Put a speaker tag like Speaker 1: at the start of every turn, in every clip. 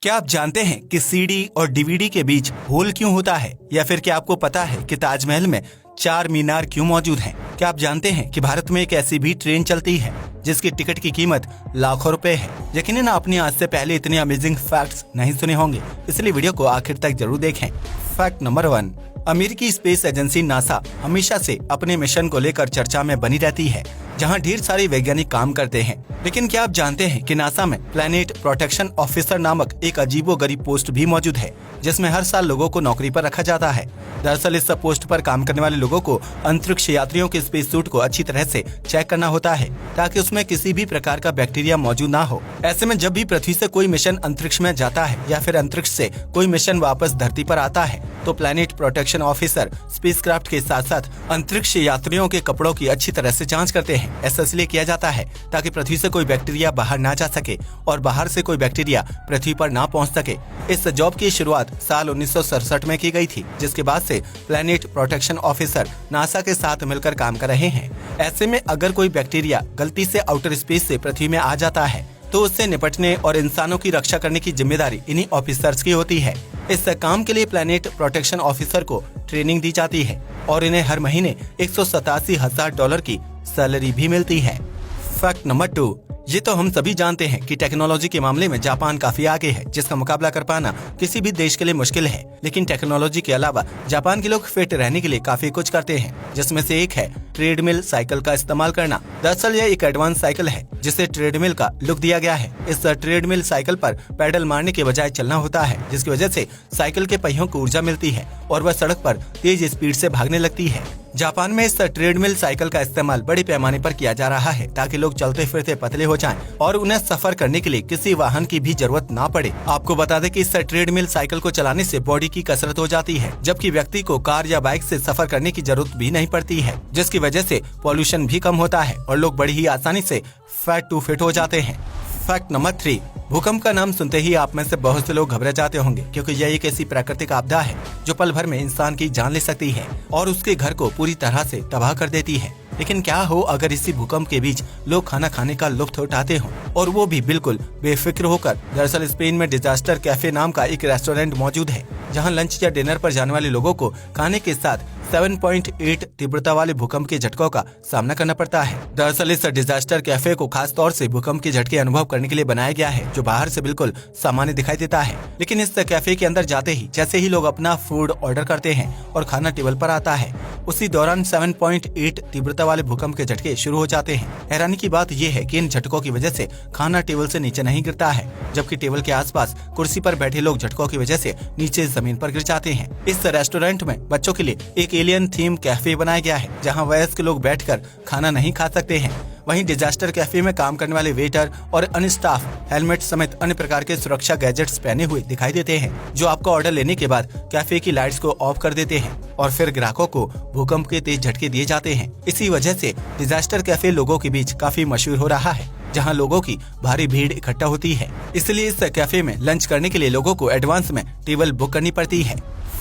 Speaker 1: क्या आप जानते हैं कि सीडी और डीवीडी के बीच होल क्यों होता है, या फिर क्या आपको पता है कि ताजमहल में 4 मीनार क्यों मौजूद हैं? क्या आप जानते हैं कि भारत में एक ऐसी भी ट्रेन चलती है जिसकी टिकट की कीमत लाखों रुपए है? यकीनन आपने आज से पहले इतने अमेजिंग फैक्ट्स नहीं सुने होंगे, इसलिए वीडियो को आखिर तक जरूर देखें। फैक्ट नंबर 1, अमेरिकी स्पेस एजेंसी नासा हमेशा से अपने मिशन को लेकर चर्चा में बनी रहती है, जहां ढेर सारे वैज्ञानिक काम करते हैं। लेकिन क्या आप जानते हैं कि नासा में प्लैनेट प्रोटेक्शन ऑफिसर नामक एक अजीबोगरीब पोस्ट भी मौजूद है, जिसमें हर साल लोगों को नौकरी पर रखा जाता है। दरअसल इस पोस्ट पर काम करने वाले लोगों को अंतरिक्ष यात्रियों के स्पेस सूट को अच्छी तरह से चेक करना होता है, ताकि उसमें किसी भी प्रकार का बैक्टीरिया मौजूद ना हो। ऐसे में जब भी पृथ्वी से कोई मिशन अंतरिक्ष में जाता है या फिर अंतरिक्ष से कोई मिशन वापस धरती पर आता है, तो प्लैनेट प्रोटेक्शन ऑफिसर स्पेसक्राफ्ट के साथ साथ अंतरिक्ष यात्रियों के कपड़ों की अच्छी तरह से जांच करते हैं। ऐसा इसलिए किया जाता है ताकि पृथ्वी से कोई बैक्टीरिया बाहर ना जा सके और बाहर से कोई बैक्टीरिया पृथ्वी पर ना पहुंच सके। इस जॉब की शुरुआत साल 1967 में की गई थी, जिसके बाद से प्लैनेट प्रोटेक्शन ऑफिसर नासा के साथ मिलकर काम कर रहे हैं। ऐसे में अगर कोई बैक्टीरिया गलती से आउटर स्पेस से पृथ्वी में आ जाता है, तो उससे निपटने और इंसानों की रक्षा करने की जिम्मेदारी इन्हीं ऑफिसर्स की होती है। इस काम के लिए प्लैनेट प्रोटेक्शन ऑफिसर को ट्रेनिंग दी जाती है और इन्हें हर महीने $187,000 की सैलरी भी मिलती है। फैक्ट नंबर 2, ये तो हम सभी जानते हैं कि टेक्नोलॉजी के मामले में जापान काफी आगे है, जिसका मुकाबला कर पाना किसी भी देश के लिए मुश्किल है। लेकिन टेक्नोलॉजी के अलावा जापान के लोग फिट रहने के लिए काफी कुछ करते हैं, जिसमें से एक है ट्रेडमिल साइकिल का इस्तेमाल करना। दरअसल यह एक एडवांस साइकिल है जिसे ट्रेडमिल का लुक दिया गया है। इस ट्रेडमिल साइकिल पर पैडल मारने के बजाय चलना होता है, जिसकी वजह से साइकिल के पहियों को ऊर्जा मिलती है और वह सड़क पर तेज स्पीड से भागने लगती है। जापान में इस ट्रेडमिल साइकिल का इस्तेमाल बड़े पैमाने पर किया जा रहा है, ताकि लोग चलते फिरते पतले हो जाएं और उन्हें सफर करने के लिए किसी वाहन की भी जरूरत ना पड़े। आपको बता दें कि इस ट्रेडमिल साइकिल को चलाने से बॉडी की कसरत हो जाती है, जबकि व्यक्ति को कार या बाइक से सफर करने की जरूरत भी नहीं पड़ती है, जिसकी वजह से पॉल्यूशन भी कम होता है और लोग बड़ी ही आसानी से फैट टू फिट हो जाते हैं। फैक्ट नंबर 3, भूकंप का नाम सुनते ही आप में से बहुत से लोग घबरा जाते होंगे, क्योंकि यह एक ऐसी प्राकृतिक आपदा है जो पल भर में इंसान की जान ले सकती है और उसके घर को पूरी तरह से तबाह कर देती है। लेकिन क्या हो अगर इसी भूकंप के बीच लोग खाना खाने का लुत्फ उठाते हों, और वो भी बिल्कुल बेफिक्र होकर। दरअसल स्पेन में डिजास्टर कैफे नाम का एक रेस्टोरेंट मौजूद है, जहां लंच या डिनर पर जाने वाले लोगों को खाने के साथ 7.8 तीव्रता वाले भूकंप के झटकों का सामना करना पड़ता है। दरअसल इस डिजास्टर कैफे को खास तौर से भूकंप के झटके अनुभव करने के लिए बनाया गया है, जो बाहर से बिल्कुल सामान्य दिखाई देता है। लेकिन इस कैफे के अंदर जाते ही जैसे ही लोग अपना फूड ऑर्डर करते हैं और खाना टेबल पर आता है, उसी दौरान 7.8 तीव्रता वाले भूकंप के झटके शुरू हो जाते हैं। हैरानी की बात यह है कि इन झटकों की वजह से खाना टेबल से नीचे नहीं गिरता है, जबकि टेबल के आसपास कुर्सी पर बैठे लोग झटकों की वजह से नीचे जमीन पर गिर जाते हैं। इस रेस्टोरेंट में बच्चों के लिए एक एलियन थीम कैफे बनाया गया है, जहां वयस्क लोग बैठकर खाना नहीं खा सकते हैं। वहीं डिजास्टर कैफे में काम करने वाले वेटर और अन्य स्टाफ हेलमेट समेत अन्य प्रकार के सुरक्षा गैजेट्स पहने हुए दिखाई देते हैं, जो आपका ऑर्डर लेने के बाद कैफे की लाइट्स को ऑफ कर देते हैं और फिर ग्राहकों को भूकंप के तेज झटके दिए जाते हैं। इसी वजह से डिजास्टर कैफे लोगों के बीच काफी मशहूर हो रहा है, जहां लोगों की भारी भीड़ इकट्ठा होती है। इसलिए इस कैफे में लंच करने के लिए लोगों को एडवांस में टेबल बुक करनी पड़ती है।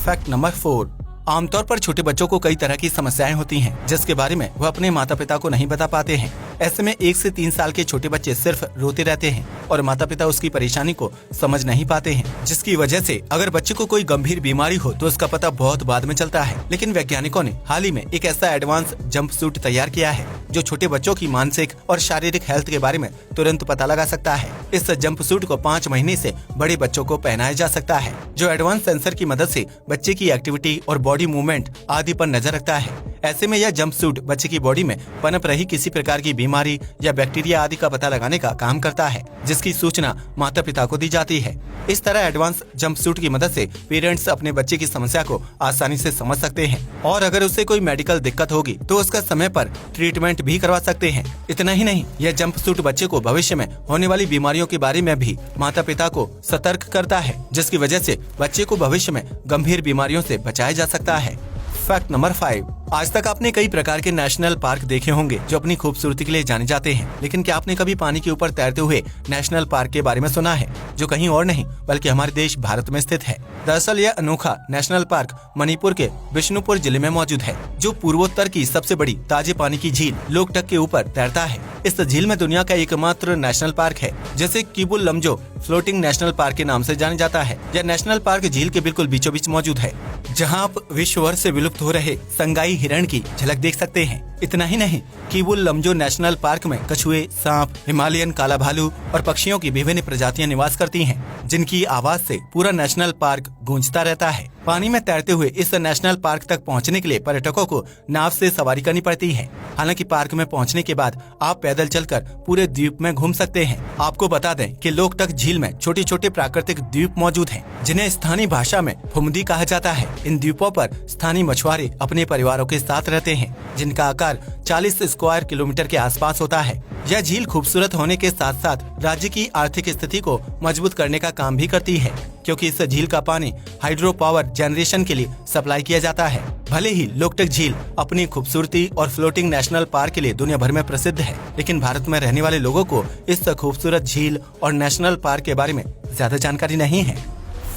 Speaker 1: फैक्ट नंबर 4, आमतौर पर छोटे बच्चों को कई तरह की समस्याएं होती हैं, जिसके बारे में वह अपने माता पिता को नहीं बता पाते हैं। ऐसे में 1 से 3 साल के छोटे बच्चे सिर्फ रोते रहते हैं और माता पिता उसकी परेशानी को समझ नहीं पाते हैं, जिसकी वजह से अगर बच्चे को कोई गंभीर बीमारी हो तो उसका पता बहुत बाद में चलता है। लेकिन वैज्ञानिकों ने हाल ही में एक ऐसा एडवांस जंप सूट तैयार किया है, जो छोटे बच्चों की मानसिक और शारीरिक हेल्थ के बारे में तुरंत पता लगा सकता है। इस जंप सूट को 5 महीने से बड़े बच्चों को पहनाया जा सकता है, जो एडवांस सेंसर की मदद से बच्चे की एक्टिविटी और बॉडी मूवमेंट आदि पर नजर रखता है। ऐसे में यह जंप सूट बच्चे की बॉडी में पनप रही किसी प्रकार की बीमारी या बैक्टीरिया आदि का पता लगाने का काम करता है, जिसकी सूचना माता पिता को दी जाती है। इस तरह एडवांस जंप सूट की मदद से पेरेंट्स अपने बच्चे की समस्या को आसानी से समझ सकते हैं और अगर उसे कोई मेडिकल दिक्कत होगी तो उसका समय पर ट्रीटमेंट भी करवा सकते हैं। इतना ही नहीं, यह जंप सूट बच्चे को भविष्य में होने वाली बीमारियों के बारे में भी माता पिता को सतर्क करता है, जिसकी वजह से बच्चे को भविष्य में गंभीर बीमारियों से बचाया जा सकता है। फैक्ट नंबर 5, आज तक आपने कई प्रकार के नेशनल पार्क देखे होंगे जो अपनी खूबसूरती के लिए जाने जाते हैं, लेकिन क्या आपने कभी पानी के ऊपर तैरते हुए नेशनल पार्क के बारे में सुना है, जो कहीं और नहीं बल्कि हमारे देश भारत में स्थित है। दरअसल यह अनोखा नेशनल पार्क मणिपुर के बिष्णुपुर जिले में मौजूद है, जो पूर्वोत्तर की सबसे बड़ी ताजे पानी की झील लोकटक के ऊपर तैरता है। इस झील में दुनिया का एकमात्र नेशनल पार्क है, जिसे किबुल लमजो फ्लोटिंग नेशनल पार्क के नाम से जाना जाता है। यह नेशनल पार्क झील के बिल्कुल बीचों बीच मौजूद है, जहां आप विश्व भर से विलुप्त हो रहे संगाई हिरण की झलक देख सकते हैं। इतना ही नहीं, किबुल लमजो नेशनल पार्क में कछुए, सांप, हिमालयन काला भालू और पक्षियों की विभिन्न प्रजातियां निवास करती हैं, जिनकी आवाज से पूरा नेशनल पार्क गूंजता रहता है। पानी में तैरते हुए इस नेशनल पार्क तक पहुंचने के लिए पर्यटकों को नाव से सवारी करनी पड़ती है। हालांकि पार्क में पहुंचने के बाद आप पैदल चलकर पूरे द्वीप में घूम सकते हैं। आपको बता दें कि लोकटक झील में छोटे छोटे प्राकृतिक द्वीप मौजूद हैं, जिन्हें स्थानीय भाषा में फुमदी कहा जाता है। इन द्वीपों पर स्थानीय मछुआरे अपने परिवारों के साथ रहते हैं, जिनका आकार 40 स्क्वायर किलोमीटर के आसपास होता है। यह झील खूबसूरत होने के साथ साथ राज्य की आर्थिक स्थिति को मजबूत करने का काम भी करती है, क्योंकि इस झील का पानी हाइड्रो पावर जनरेशन के लिए सप्लाई किया जाता है। भले ही लोकटक झील अपनी खूबसूरती और फ्लोटिंग नेशनल पार्क के लिए दुनिया भर में प्रसिद्ध है, लेकिन भारत में रहने वाले लोगों को इस खूबसूरत झील और नेशनल पार्क के बारे में ज्यादा जानकारी नहीं है।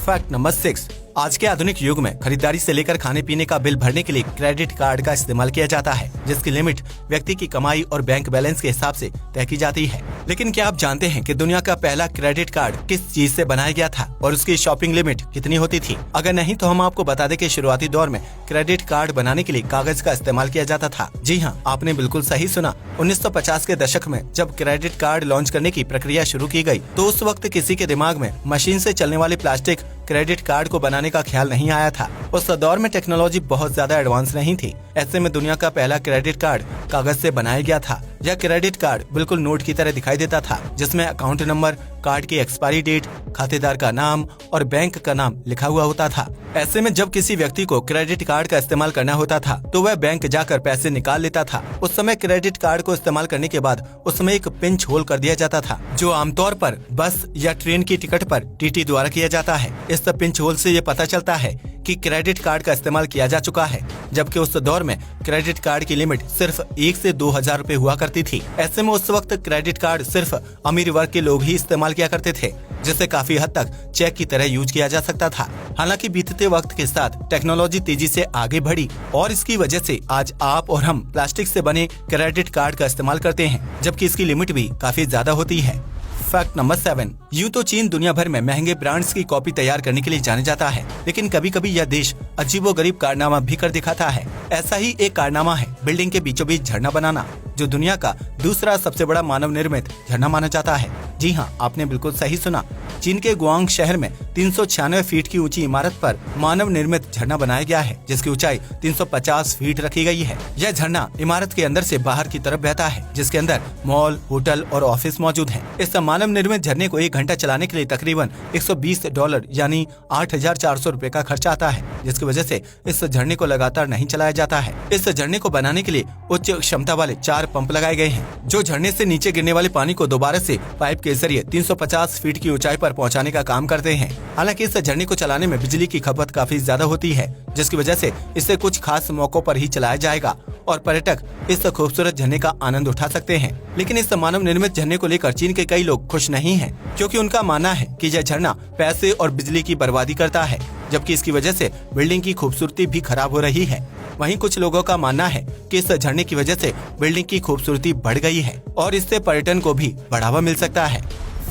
Speaker 1: फैक्ट नंबर 6, आज के आधुनिक युग में खरीदारी से लेकर खाने पीने का बिल भरने के लिए क्रेडिट कार्ड का इस्तेमाल किया जाता है, जिसकी लिमिट व्यक्ति की कमाई और बैंक बैलेंस के हिसाब से तय की जाती है। लेकिन क्या आप जानते हैं कि दुनिया का पहला क्रेडिट कार्ड किस चीज से बनाया गया था और उसकी शॉपिंग लिमिट कितनी होती थी? अगर नहीं तो हम आपको बता दें कि शुरुआती दौर में क्रेडिट कार्ड बनाने के लिए कागज का इस्तेमाल किया जाता था। जी हाँ, आपने बिल्कुल सही सुना। 1950 के दशक में जब क्रेडिट कार्ड लॉन्च करने की प्रक्रिया शुरू की गई, तो उस वक्त किसी के दिमाग में मशीन से चलने वाली प्लास्टिक क्रेडिट कार्ड को बनाने का ख्याल नहीं आया था। उस दौर में टेक्नोलॉजी बहुत ज्यादा एडवांस नहीं थी। ऐसे में दुनिया का पहला क्रेडिट कार्ड कागज से बनाया गया था। यह क्रेडिट कार्ड बिल्कुल नोट की तरह दिखाई देता था, जिसमें अकाउंट नंबर, कार्ड की एक्सपायरी डेट, खातेदार का नाम और बैंक का नाम लिखा हुआ होता था। ऐसे में जब किसी व्यक्ति को क्रेडिट कार्ड का इस्तेमाल करना होता था, तो वह बैंक जाकर पैसे निकाल लेता था। उस समय क्रेडिट कार्ड को इस्तेमाल करने के बाद उसमें एक पिंच होल कर दिया जाता था, जो आमतौर पर बस या ट्रेन की टिकट पर टीटी द्वारा किया जाता है। इस पिंच होल से ये पता चलता है कि क्रेडिट कार्ड का इस्तेमाल किया जा चुका है, जबकि उस दौर में क्रेडिट कार्ड की लिमिट सिर्फ 1 से 2,000 रुपए हुआ करती थी। ऐसे में उस वक्त क्रेडिट कार्ड सिर्फ अमीर वर्ग के लोग ही इस्तेमाल किया करते थे, जिसे काफी हद तक चेक की तरह यूज किया जा सकता था। हालांकि बीतते वक्त के साथ टेक्नोलॉजी तेजी से आगे बढ़ी और इसकी वजह से आज आप और हम प्लास्टिक से बने क्रेडिट कार्ड का इस्तेमाल करते हैं, जबकि इसकी लिमिट भी काफी ज्यादा होती है। फैक्ट नंबर 7, यूं तो चीन दुनिया भर में महंगे ब्रांड्स की कॉपी तैयार करने के लिए जाने जाता है, लेकिन कभी कभी यह देश अजीबोगरीब कारनामा भी कर दिखाता है। ऐसा ही एक कारनामा है बिल्डिंग के बीचों बीच झरना बनाना, जो दुनिया का दूसरा सबसे बड़ा मानव निर्मित झरना माना जाता है। जी हाँ, आपने बिल्कुल सही सुना। चीन के गुआंग शहर में 396 फीट की ऊंची इमारत पर मानव निर्मित झरना बनाया गया है, जिसकी ऊंचाई 350 फीट रखी गई है। यह झरना इमारत के अंदर से बाहर की तरफ बहता है, जिसके अंदर मॉल, होटल और ऑफिस मौजूद हैं। इस मानव निर्मित झरने को 1 घंटा चलाने के लिए तकरीबन $120 यानी 8,400 रुपए का खर्चा आता है, जिसकी वजह से इस झरने को लगातार नहीं चलाया जाता है। इस झरने को बनाने के लिए उच्च क्षमता वाले 4 पंप लगाए गए हैं, जो झरने से नीचे गिरने वाले पानी को दोबारा से पाइप के जरिए 350 फीट की ऊंचाई पर पहुंचाने का काम करते हैं। हालांकि इस झरने को चलाने में बिजली की खपत काफी ज्यादा होती है, जिसकी वजह से इसे कुछ खास मौकों पर ही चलाया जाएगा और पर्यटक इस खूबसूरत झरने का आनंद उठा सकते हैं। लेकिन इस मानव निर्मित झरने को लेकर चीन के कई लोग खुश नहीं हैं, क्योंकि उनका मानना है कि यह झरना पैसे और बिजली की बर्बादी करता है, जबकि इसकी वजह से बिल्डिंग की खूबसूरती भी खराब हो रही है। वहीं कुछ लोगों का मानना है कि इस झरने की वजह से बिल्डिंग की खूबसूरती बढ़ गई है और इससे पर्यटन को भी बढ़ावा मिल सकता है।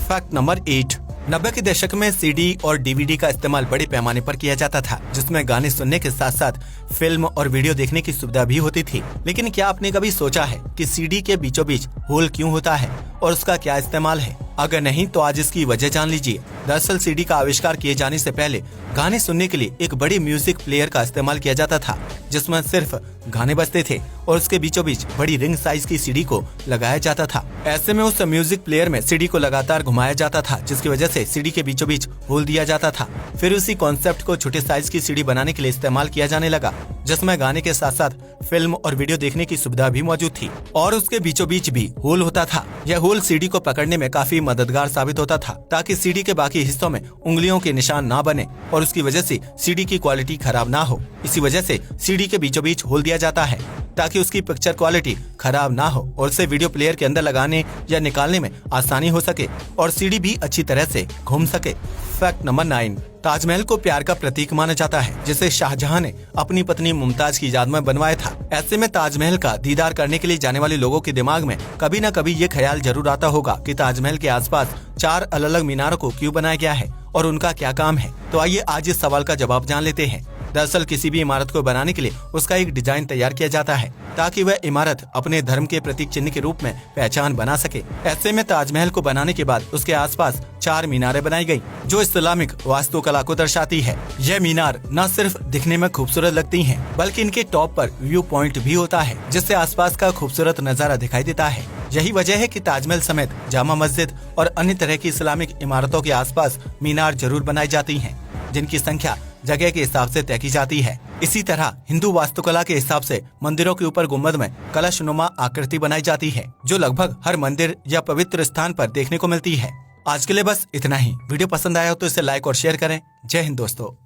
Speaker 1: फैक्ट नंबर 8, 90 के दशक में सीडी और डीवीडी का इस्तेमाल बड़े पैमाने पर किया जाता था, जिसमें गाने सुनने के साथ साथ फिल्म और वीडियो देखने की सुविधा भी होती थी। लेकिन क्या आपने कभी सोचा है कि सीडी के बीचों बीच होल क्यों होता है और उसका क्या इस्तेमाल है? अगर नहीं तो आज इसकी वजह जान लीजिए। दरअसल सीडी का आविष्कार किए जाने से पहले गाने सुनने के लिए एक बड़ी म्यूजिक प्लेयर का इस्तेमाल किया जाता था, जिसमें सिर्फ गाने बजते थे और उसके बीचों बीच बड़ी रिंग साइज की सीडी को लगाया जाता था। ऐसे में उस म्यूजिक प्लेयर में सीडी को लगातार घुमाया जाता था, जिसकी वजह से सीडी के बीचों बीच होल दिया जाता था। फिर उसी कॉन्सेप्ट को छोटे साइज की सीडी बनाने के लिए इस्तेमाल किया जाने लगा, जिसमें गाने के साथ साथ फिल्म और वीडियो देखने की सुविधा भी मौजूद थी और उसके बीचों बीच भी होल होता था। यह होल सीडी को पकड़ने में काफी मददगार साबित होता था, ताकि सीडी के बाकी हिस्सों में उंगलियों के निशान ना बने और उसकी वजह से सीडी की क्वालिटी खराब ना हो। इसी वजह से सीडी के बीचों बीच होल दिया जाता है, ताकि उसकी पिक्चर क्वालिटी खराब ना हो और उसे वीडियो प्लेयर के अंदर लगाने या निकालने में आसानी हो सके और सीडी भी अच्छी तरह से घूम सके। फैक्ट नंबर 9, ताजमहल को प्यार का प्रतीक माना जाता है, जिसे शाहजहां ने अपनी पत्नी मुमताज की याद में बनवाया था। ऐसे में ताजमहल का दीदार करने के लिए जाने वाले लोगों के दिमाग में कभी न कभी ये ख्याल जरूर आता होगा कि ताजमहल के आसपास 4 अलग अलग मीनारों को क्यों बनाया गया है और उनका क्या काम है। तो आइए आज इस सवाल का जवाब जान लेते हैं। दरअसल किसी भी इमारत को बनाने के लिए उसका एक डिजाइन तैयार किया जाता है ताकि वह इमारत अपने धर्म के प्रतीक चिन्ह के रूप में पहचान बना सके। ऐसे में ताजमहल को बनाने के बाद उसके आसपास 4 मीनारें बनाई गई, जो इस्लामिक वास्तुकला को दर्शाती है। यह मीनार न सिर्फ दिखने में खूबसूरत लगती हैं, बल्कि इनके टॉप पर व्यू पॉइंट भी होता है, जिससे आसपास का खूबसूरत नजारा दिखाई देता है। यही वजह है कि ताजमहल समेत जामा मस्जिद और अन्य तरह की इस्लामिक इमारतों के आसपास मीनार जरूर बनाई जाती हैं, जिनकी संख्या जगह के हिसाब से तय की जाती है। इसी तरह हिंदू वास्तुकला के हिसाब से मंदिरों के ऊपर गुम्बद में कलशनुमा आकृति बनाई जाती है, जो लगभग हर मंदिर या पवित्र स्थान पर देखने को मिलती है। आज के लिए बस इतना ही। वीडियो पसंद आया हो तो इसे लाइक और शेयर करें। जय हिंद दोस्तों।